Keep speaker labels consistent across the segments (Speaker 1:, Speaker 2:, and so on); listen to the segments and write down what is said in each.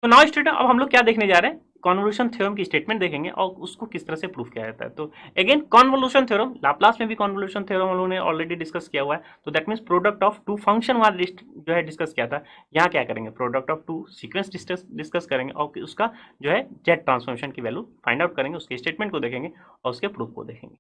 Speaker 1: तो now student अब हम लोग क्या देखने जा रहे हैं, कन्वोल्यूशन थ्योरम की स्टेटमेंट देखेंगे और उसको किस तरह से प्रूव किया जाता है। तो अगेन कन्वोल्यूशन थ्योरम, लाप्लास में भी कन्वोल्यूशन थ्योरम हम लोगों ने ऑलरेडी डिस्कस किया हुआ है। तो that means product of two function वहां जो है डिस्कस किया था। यहाँ क्या करेंगे, product of two sequence discuss करेंगे और उसका जो है जेड ट्रांसफॉर्मेशन की वैल्यू फाइंड आउट करेंगे, उसके स्टेटमेंट को देखेंगे और उसके प्रूफ को देखेंगे।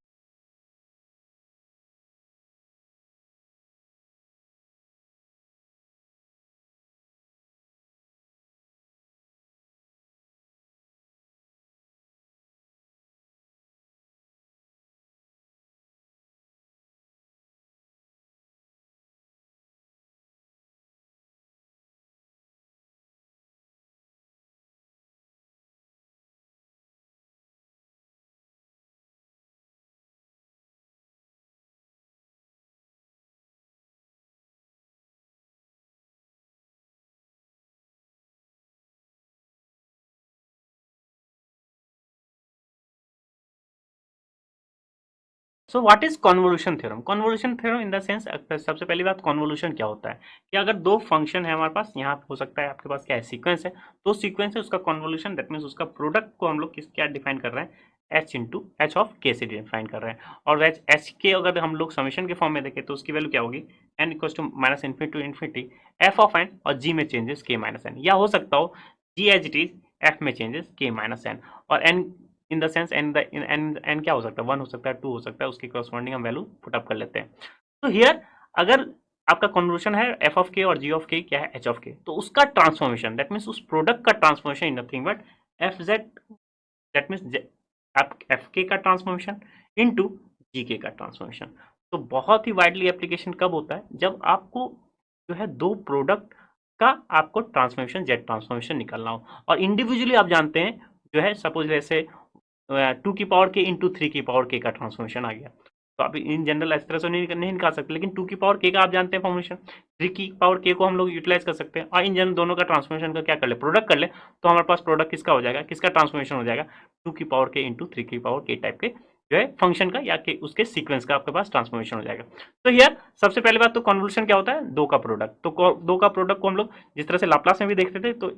Speaker 1: So what is convolution theorem? Convolution theorem in the sense, सबसे पहली बात कन्वोल्यूशन क्या होता है कि अगर दो फंक्शन है हमारे पास, यहाँ हो सकता है आपके पास क्या है, सीक्वेंस है, तो सीक्वेंस है उसका कन्वोल्यूशन, दैट मीन्स उसका प्रोडक्ट को हम लोग किस क्या डिफाइन कर रहे हैं, एच इंटू एच ऑफ के से डिफाइन कर रहे हैं। और एच के अगर हम लोग समेशन के फॉर्म में देखें तो उसकी वैल्यू क्या होगी, n equals to minus infinity to infinity f of n, और जी में चेंजेस के माइनस एन, या हो सकता हो g h it is f में चेंजेस के माइनस एन, और n in the sense n n क्या हो सकता है, वन हो सकता है, टू हो सकता है, उसकी करस्पॉन्डिंग हम वैल्यू पुट अप कर लेते हैं। तो हियर अगर आपका कन्वोल्यूशन है एफ ऑफ के और जी ऑफ के क्या है, एच ऑफ के, तो उसका ट्रांसफॉर्मेशन दैट मीन्स उस प्रोडक्ट का transformation in nothing but F Z, that means आप एफ के का ट्रांसफॉर्मेशन इनटू जी के का ट्रांसफॉर्मेशन। तो बहुत ही वाइडली एप्लीकेशन कब होता है, जब आपको जो है दो प्रोडक्ट का आपको ट्रांसफॉर्मेशन जेड ट्रांसफॉर्मेशन निकालना हो, और इंडिविजुअली आप जानते हैं जो है, सपोज जैसे 2 की पावर के इंटू 3 की पावर के का ट्रांसफॉर्मेशन आ गया, तो आप इन जनरल इस तरह से नहीं निकाल सकते, लेकिन 2 की पावर के का आप जानते हैं फॉर्मेशन, 3 की पावर के को हम लोग यूटिलाइज कर सकते हैं, और इन जनरल दोनों का ट्रांसफॉर्मेशन का क्या कर ले, प्रोडक्ट कर ले, तो हमारे पास प्रोडक्ट किसका हो जाएगा, किसका ट्रांसफॉर्मेशन हो जाएगा, 2 की पावर के इंटू 3 की पावर के टाइप के जो है फंक्शन का या के उसके सीक्वेंस का आपके पास ट्रांसफॉर्मेशन हो जाएगा। तो हियर सबसे पहली बात तो कन्वोल्यूशन क्या होता है, दो का प्रोडक्ट, तो दो का प्रोडक्ट को हम लोग जिस तरह से लाप्लास में भी देखते थे, तो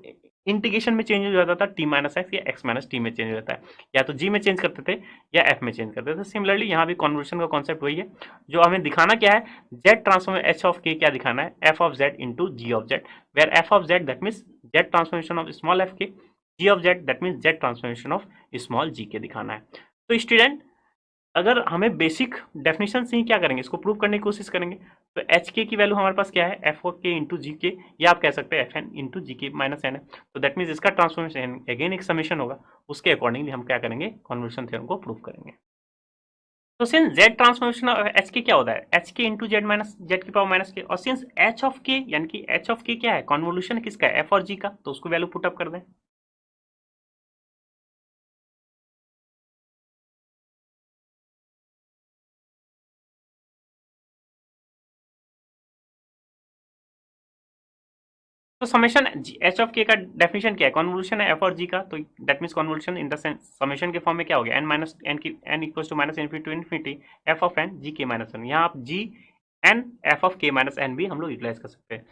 Speaker 1: इंटीग्रेशन में चेंज हो जाता था टी माइनस एक्स या एक्स माइनस टी में चेंज हो जाता है, या तो जी में चेंज करते थे या एफ में चेंज करते थे। सिमिलरली यहाँ भी कन्वर्शन का कॉन्सेप्ट वही है, जो हमें दिखाना क्या है, जेड ट्रांसफॉर्म एच ऑफ के क्या दिखाना है, F of Z into G of Z, where F of Z that means Z transformation of small F K, G of Z that means Z transformation of small G K दिखाना है। तो student अगर हमें basic definition से ही क्या करेंगे, इसको prove करने की कोशिश करेंगे, तो एच के की वैल्यू हमारे पास क्या है, एफ ऑफ के इंटू जी के, या आप कह सकते हैं एफ एन इंटू जी के माइनस एन है। तो दैट मीन्स इसका ट्रांसफॉर्मेशन अगेन एक समेशन होगा, उसके अकॉर्डिंगली हम क्या करेंगे, कन्वर्शन थ्योरम को प्रूव करेंगे। तो since Z transformation of H के क्या होता है, एच के इंटू जेड माइनस जेड की पावर माइनस के, और सिंस एच ऑफ के यानी कि एच ऑफ के क्या है, कन्वोल्यूशन किसका है, एफ और जी का, तो उसको वैल्यू पुट अप कर दें। तो समेशन एच ऑफ के का डेफिनेशन क्या है, कन्वोल्यूशन है एफ और जी का, तो that means convolution in the sense summation के फॉर्म में क्या हो गया, एन माइनस एन की N equals to minus infinity to infinity f of N G के माइनस एन, यहाँ आप जी एन एफ ऑफ के माइनस एन भी हम लोग यूटिलाइज कर सकते हैं।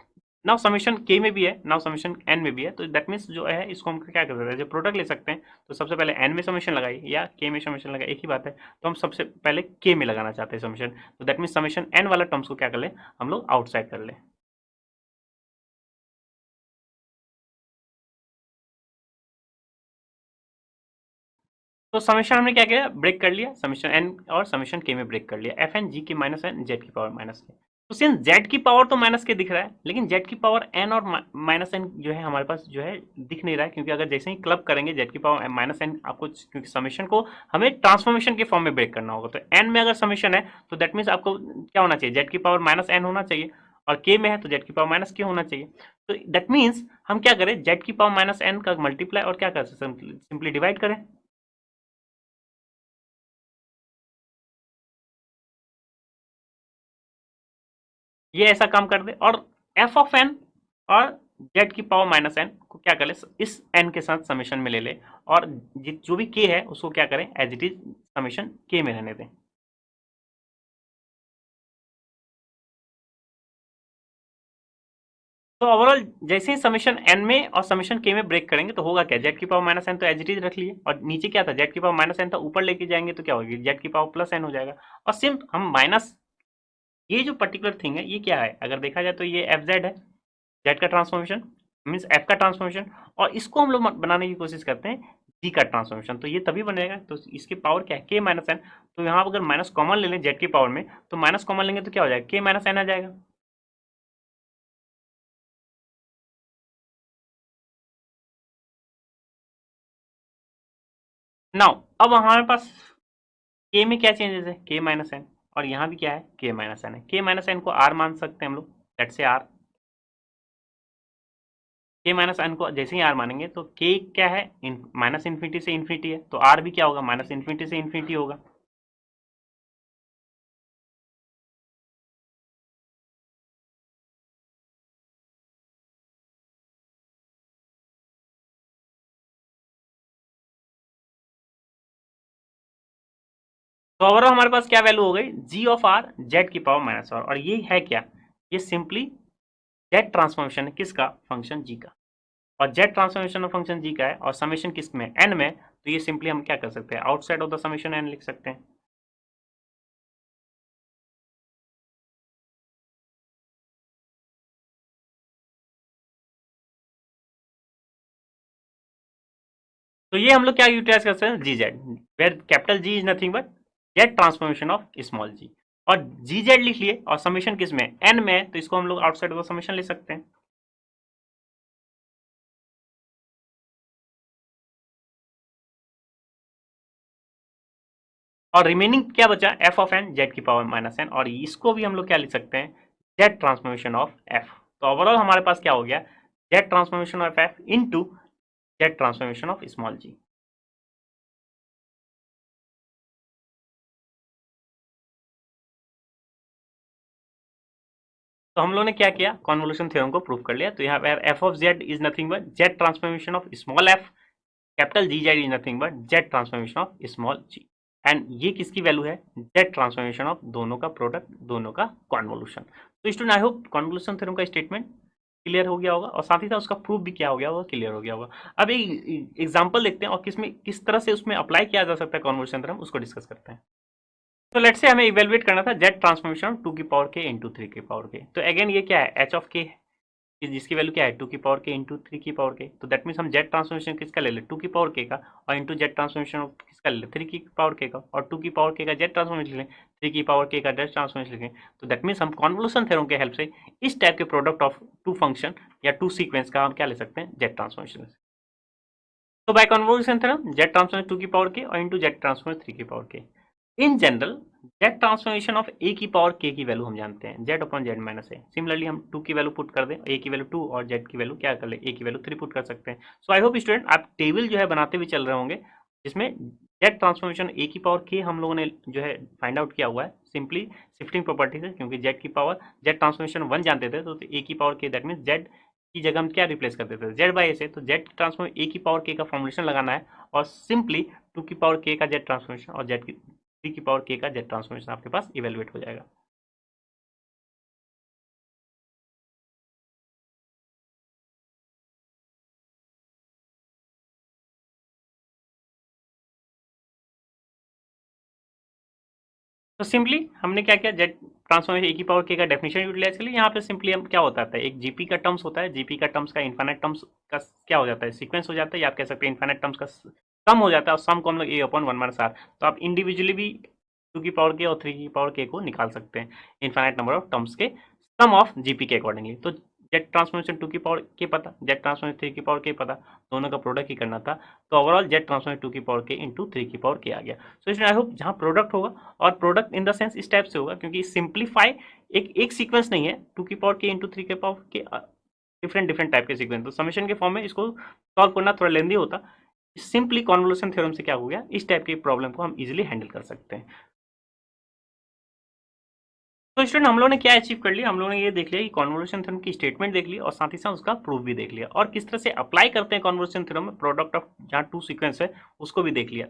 Speaker 1: नाउ समेशन के में भी है, नाउ समेशन एन में भी है, तो दैट मीन्स जो है इसको हम क्या कर सकते हैं, जब प्रोडक्ट ले सकते हैं, तो सबसे पहले एन में समेशन लगाइए या के में समेशन लगाइए, एक ही बात है, तो हम सबसे पहले के में लगाना चाहते हैं समेशन, तो दैट मीन्स समेशन एन वाला टर्म्स को क्या कर ले, हम लोग आउटसाइड कर ले। तो समेशन हमने क्या किया, ब्रेक कर लिया, समेशन एन और समेशन के में ब्रेक कर लिया, एफ एन जी की माइनस एन जेड की पावर माइनस के, तो सिंस जेड की पावर तो माइनस के दिख रहा है, लेकिन जेड की पावर एन और माइनस एन जो है हमारे पास जो है दिख नहीं रहा है, क्योंकि अगर जैसे ही क्लब करेंगे जेड की पावर माइनस एन आपको, क्योंकि समेशन को हमें ट्रांसफॉर्मेशन के फॉर्म में ब्रेक करना होगा, तो एन में अगर समेशन है तो दैट मीन्स आपको क्या होना चाहिए, जेड की पावर माइनस एन होना चाहिए, और के में है तो जेड की पावर माइनस के होना चाहिए। तो दैट मीन्स हम क्या करें, जेड की पावर माइनस एन का मल्टीप्लाई और क्या कर सकते हैं, सिंपली डिवाइड करें। ये ऐसा काम कर दे, और एफ ऑफ एन और जेड की पावर माइनस एन को क्या कर ले, इस एन के साथ समेशन में ले ले, और जो भी के है उसको क्या करें, एज इट इज समेशन के में रहने दें। तो ओवरऑल जैसे ही समेशन एन में और समेशन के में ब्रेक करेंगे तो होगा क्या, जेड की पावर माइनस एन तो एज इट इज रख लिए, और नीचे क्या था, जेड की पावर माइनस एन था, ऊपर लेके जाएंगे तो क्या होगी, जेड की पावर प्लस एन हो जाएगा। और सेम हम माइनस, ये जो पर्टिकुलर थिंग है ये क्या है, अगर देखा जाए तो ये एफ जेड है, जेड का ट्रांसफॉर्मेशन मीन्स एफ का ट्रांसफॉर्मेशन, और इसको हम लोग बनाने की कोशिश करते हैं जी का ट्रांसफॉर्मेशन, तो ये तभी बनेगा, तो इसकी पावर क्या है के माइनस एन, तो यहाँ अगर माइनस कॉमन ले लें जेड की पावर में तो माइनस कॉमन लेंगे तो क्या हो जाएगा, के माइनस एन आ जाएगा। नाउ अब हमारे पास के में क्या चेंजेस है, के माइनस एन, और यहाँ भी क्या है के माइनस एन है, के माइनस एन को आर मान सकते हैं हम लोग, लेट्स से आर, के माइनस एन को जैसे ही आर मानेंगे तो के क्या है, माइनस इन्फिनिटी से इन्फिनिटी है, तो आर भी क्या होगा, माइनस इन्फिनिटी से इन्फिनिटी होगा। तो ओवरऑल हमारे पास क्या वैल्यू हो गई, जी ऑफ आर जेड की पावर माइनस आर, और ये है क्या, ये सिंपली जेड ट्रांसफॉर्मेशन है किसका, फंक्शन जी का, और जेड ट्रांसफॉर्मेशन ऑफ फंक्शन जी का है, और समेशन किस में, एन में, तो ये सिंपली हम क्या कर सकते हैं, outside of the summation n लिख सकते हैं। तो ये हम लोग क्या यूटिलाइज कर सकते हैं, G Z, where capital G is nothing but Z transformation of small G, और जी जेड लिख लिए, और समेशन किस में, एन में, तो इसको हम लोग आउटसाइड ऑफ द समेशन ले सकते हैं। और रिमेनिंग क्या बचा, एफ ऑफ एन जेड की पावर माइनस एन, और इसको भी हम लोग क्या लिख सकते हैं, जेड ट्रांसफॉर्मेशन ऑफ एफ। तो ओवरऑल हमारे पास क्या हो गया, Z transformation of F into Z transformation of small G. तो हम लोग ने क्या किया, कॉन्वोल्यूशन थ्योरम को प्रूव कर लिया, तो यहाँ पर F of z is nothing but Z transformation of small f, capital G z is nothing but Z transformation of small g, and ये किसकी वैल्यू है, जेड ट्रांसफॉर्मेशन ऑफ दोनों का प्रोडक्ट, दोनों का कॉन्वोल्यूशन। तो student I hope convolution theorem का statement clear हो गया होगा, और साथ ही साथ उसका प्रूफ भी क्या हो गया होगा, क्लियर हो गया होगा। अब एक एग्जांपल देखते हैं और किस तरह से उसमें अप्लाई किया जा सकता है कॉन्वोल्यूशन थ्योरम, उसको डिस्कस करते हैं। तो लेट्स से हमें इवेलुएट करना था जेड ट्रांसफॉर्मेशन टू की पावर के इंटू थ्री की पावर के, तो अगेन ये क्या है, एच ऑफ के, जिसकी वैल्यू क्या है, टू की पावर के इंटू थ्री की पावर के, तो दैट मीन्स हम जेड ट्रांसफॉर्मेशन किसका ले ले, टू की पावर के का, और इंटू जेड ट्रांसफॉर्मेशन किसका ले ले, थ्री की पावर के का, और टू की पावर के का जेड ट्रांसफॉर्मेशन लिखें, थ्री की पावर के का जेड ट्रांसफॉर्मेशन लिखें, तो दैट मीन्स हम कॉन्वोल्यूशन थ्योरम के हेल्प से इस टाइप के प्रोडक्ट ऑफ टू फंक्शन या टू सीक्वेंस का हम क्या ले सकते हैं, जेड ट्रांसफॉर्मेशन। तो by convolution theorem Z transformation two की पावर के और इंटू जेड ट्रांसफॉर्मेशन थ्री की power K, in general Z transformation of A की पावर के की वैल्यू हम जानते हैं, जेड अपॉन जेड माइनस ए, सिमिलरली हम टू की वैल्यू पुट कर दें, ए की वैल्यू टू और जेड की वैल्यू क्या कर ले, ए की वैल्यू थ्री पुट कर सकते हैं। सो आई होप स्टूडेंट आप टेबल जो है बनाते हुए चल रहे होंगे, जिसमें जेड ट्रांसफॉर्मेशन ए की पावर के हम लोगों ने जो है फाइंड आउट किया हुआ है सिंपली शिफ्टिंग प्रॉपर्टी से, क्योंकि जेड की पावर जेड ट्रांसफॉर्मेशन वन जानते थे, तो ए की पावर के दैट मीन जेड की जगह हम क्या रिप्लेस करते थे, जेड बाई ए से, तो जेड ट्रांसफॉर्म ए की पावर के का फॉर्मुलेशन लगाना है, और सिंपली टू की पावर के का जेड ट्रांसफॉर्मेशन और जेड की थ्री की पावर के का जेड ट्रांसफॉर्मेशन आपके पास इवेलुएट हो जाएगा। तो सिंपली हमने क्या किया, जेड ट्रांसफॉर्मेशन ए की पावर के का डेफिनेशन यूटिलाइज कर लिया, यहाँ पे सिंपली हम क्या होता है, एक जीपी का टर्म्स होता है, जीपी का टर्म्स का इन्फाइनाइट टर्म्स का क्या हो जाता है, सीक्वेंस हो जाता है, या आप कह सकते हैं इन्फाइनाइट टर्म्स का सम हो जाता है, और सम को हम लोग ए अपॉन वन माइनस आर, तो आप इंडिविजुअली भी टू की पावर के और थ्री की पावर के को निकाल सकते हैं इन्फाइनाइट नंबर ऑफ टर्म्स के सम ऑफ जीपी के अकॉर्डिंगली। तो जेड ट्रांसफॉर्मेशन टू की पावर के पता, जेड ट्रांसफॉर्मेशन थ्री की पावर के पता, दोनों का प्रोडक्ट ही करना था, तो ओवरऑल जेड ट्रांसफॉर्मेशन टू की पावर के इंटू थ्री की पावर के आ गया। सो इसमें आई होप जहाँ प्रोडक्ट होगा, और प्रोडक्ट इन द सेंस इस टाइप से होगा, क्योंकि सिंप्लीफाई एक सीक्वेंस नहीं है, टू की पावर के इंटू थ्री के पावर के डिफरेंट डिफरेंट टाइप के सीक्वेंस, तो समेशन के फॉर्म में इसको सॉल्व करना थोड़ा लेंदी होता, सिंपली कॉन्वोल्यूशन थ्योरम से क्या हो गया, इस टाइप की प्रॉब्लम को हम इजीली हैंडल कर सकते हैं। तो स्टूडेंट हम लोगों ने क्या अचीव कर लिया, हम लोगों ने ये देख लिया कि कॉन्वोल्यूशन थ्योरम की स्टेटमेंट देख ली, और साथ ही साथ उसका प्रूफ भी देख लिया, और किस तरह से अप्लाई करते हैं कॉन्वोल्यूशन थ्योरम में प्रोडक्ट ऑफ जहाँ टू सीक्वेंस है उसको भी देख लिया।